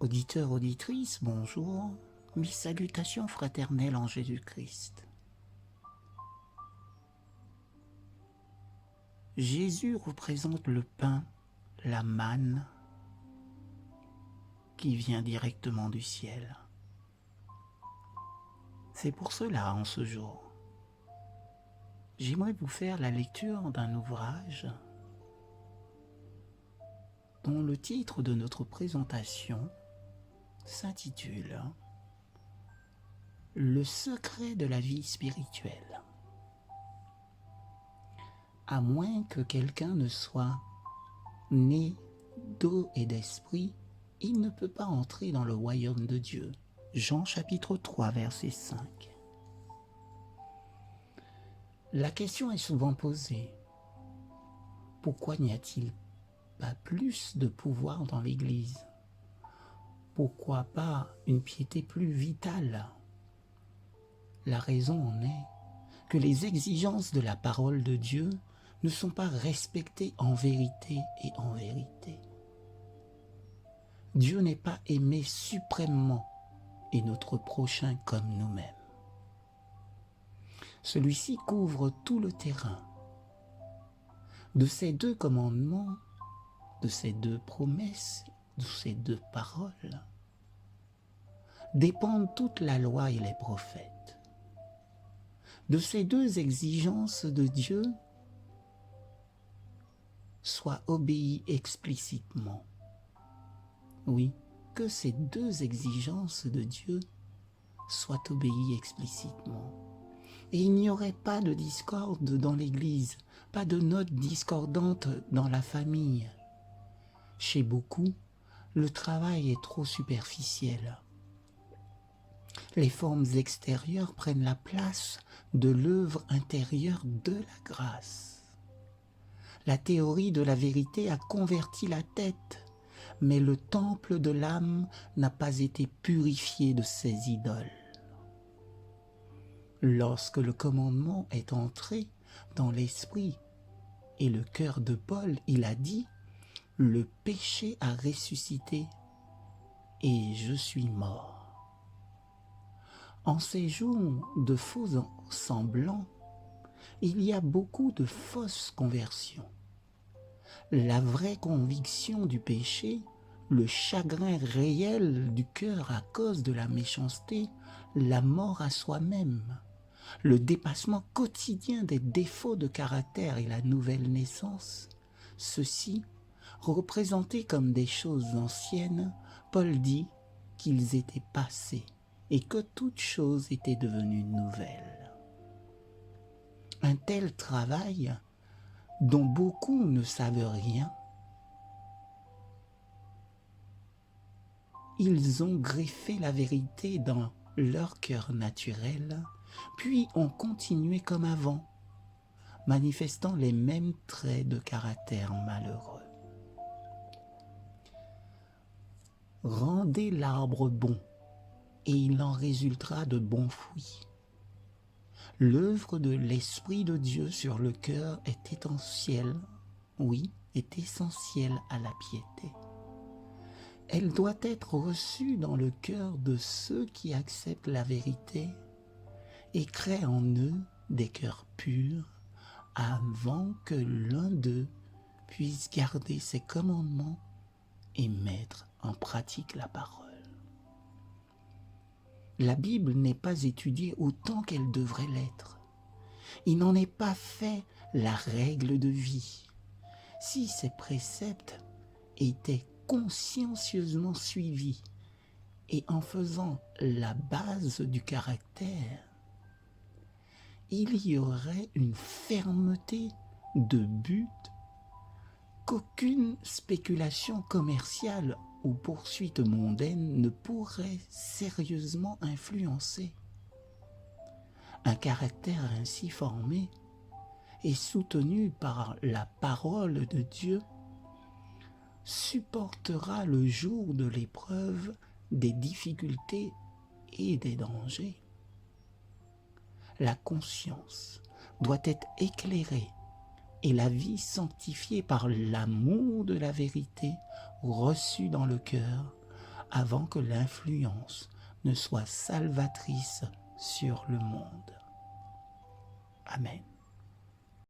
Auditeurs, auditrices, bonjour. Mes salutations fraternelles en Jésus-Christ. Jésus représente le pain, la manne, qui vient directement du ciel. C'est pour cela, en ce jour, j'aimerais vous faire la lecture d'un ouvrage dont le titre de notre présentation s'intitule « Le secret de la vie spirituelle ». À moins que quelqu'un ne soit né d'eau et d'esprit, il ne peut pas entrer dans le royaume de Dieu. Jean chapitre 3, verset 5. La question est souvent posée. Pourquoi n'y a-t-il pas plus de pouvoir dans l'Église? Pourquoi pas une piété plus vitale? La raison en est que les exigences de la parole de Dieu ne sont pas respectées en vérité et en vérité. Dieu n'est pas aimé suprêmement et notre prochain comme nous-mêmes. Celui-ci couvre tout le terrain. De ces deux commandements, de ces deux promesses, de ces deux paroles, dépendent toute la loi et les prophètes. De ces deux exigences de Dieu, soit obéi explicitement. Oui, que ces deux exigences de Dieu soient obéies explicitement. Et il n'y aurait pas de discorde dans l'Église, pas de notes discordantes dans la famille. Chez beaucoup, le travail est trop superficiel. Les formes extérieures prennent la place de l'œuvre intérieure de la grâce. La théorie de la vérité a converti la tête, mais le temple de l'âme n'a pas été purifié de ses idoles. Lorsque le commandement est entré dans l'esprit et le cœur de Paul, il a dit « Le péché a ressuscité et je suis mort ». En ces jours de faux semblants, il y a beaucoup de fausses conversions. La vraie conviction du péché, le chagrin réel du cœur à cause de la méchanceté, la mort à soi-même, le dépassement quotidien des défauts de caractère et la nouvelle naissance, ceci, représentés comme des choses anciennes, Paul dit qu'ils étaient passés et que toute chose était devenue nouvelle. Un tel travail, dont beaucoup ne savent rien, ils ont greffé la vérité dans leur cœur naturel, puis ont continué comme avant, manifestant les mêmes traits de caractère malheureux. Rendez l'arbre bon, et il en résultera de bons fruits. L'œuvre de l'Esprit de Dieu sur le cœur est essentielle, oui, est essentielle à la piété. Elle doit être reçue dans le cœur de ceux qui acceptent la vérité et créent en eux des cœurs purs avant que l'un d'eux puisse garder ses commandements et mettre en pratique la parole. La Bible n'est pas étudiée autant qu'elle devrait l'être. Il n'en est pas fait la règle de vie. Si ces préceptes étaient consciencieusement suivis et en faisant la base du caractère, il y aurait une fermeté de but qu'aucune spéculation commerciale ou poursuite mondaine ne pourrait sérieusement influencer. Un caractère ainsi formé et soutenu par la parole de Dieu supportera le jour de l'épreuve des difficultés et des dangers. La conscience doit être éclairée et la vie sanctifiée par l'amour de la vérité reçue dans le cœur avant que l'influence ne soit salvatrice sur le monde. Amen.